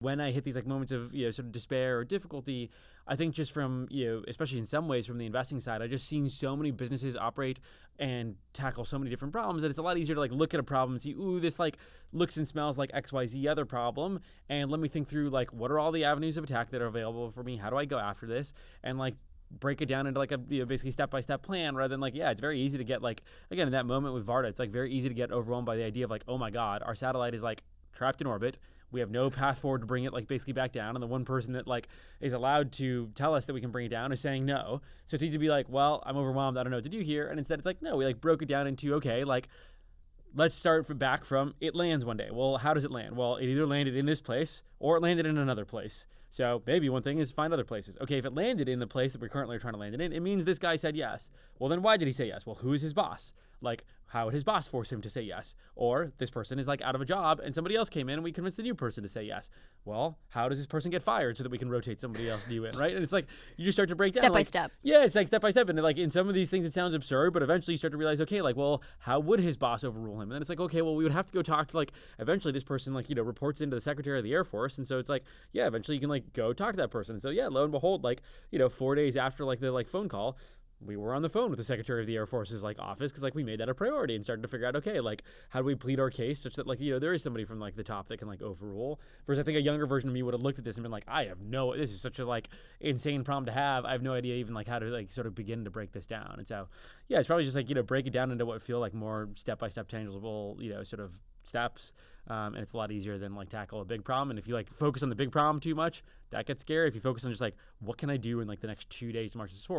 when I hit these like moments of, sort of despair or difficulty, I think just from, especially in some ways from the investing side, I just seen so many businesses operate and tackle so many different problems that it's a lot easier to like look at a problem and see, ooh, this like looks and smells like XYZ other problem. And let me think through like, what are all the avenues of attack that are available for me? How do I go after this? And like break it down into like a basically step-by-step plan rather than like, it's very easy to get like, again, in that moment with Varda, it's like very easy to get overwhelmed by the idea of like, oh my God, our satellite is like trapped in orbit. We have no path forward to bring it like basically back down. And the one person that like is allowed to tell us that we can bring it down is saying no. So it's easy to be like, well, I'm overwhelmed. I don't know what to do here. And instead it's like, no, we like broke it down into, okay, like let's start back from it lands one day. Well, how does it land? Well, it either landed in this place or it landed in another place. So maybe one thing is find other places. Okay, if it landed in the place that we're currently trying to land it in, it means this guy said yes. Well, then why did he say yes? Well, who is his boss? Like, how would his boss force him to say yes? Or this person is like out of a job and somebody else came in and we convinced the new person to say yes. Well, how does this person get fired so that we can rotate somebody else new in, right? And it's like you just start to break down step by step. Yeah, it's like step by step. And like in some of these things it sounds absurd, but eventually you start to realize, okay, like, well, how would his boss overrule him? And then it's like, okay, well, we would have to go talk to like eventually this person like, reports into the Secretary of the Air Force. And so it's like, yeah, eventually you can like go talk to that person. And so yeah, lo and behold, like, 4 days after like the like phone call, we were on the phone with the Secretary of the Air Force's like office because like we made that a priority and started to figure out, okay, like how do we plead our case such that like there is somebody from like the top that can like overrule. Versus I think a younger version of me would have looked at this and been like, this is such a like insane problem to have. I have no idea even like how to like sort of begin to break this down. And so yeah, it's probably just like break it down into what feel like more step by step tangible sort of steps. And it's a lot easier than like tackle a big problem. And if you like focus on the big problem too much, that gets scary. If you focus on just like what can I do in like the next 2 days to march this forward.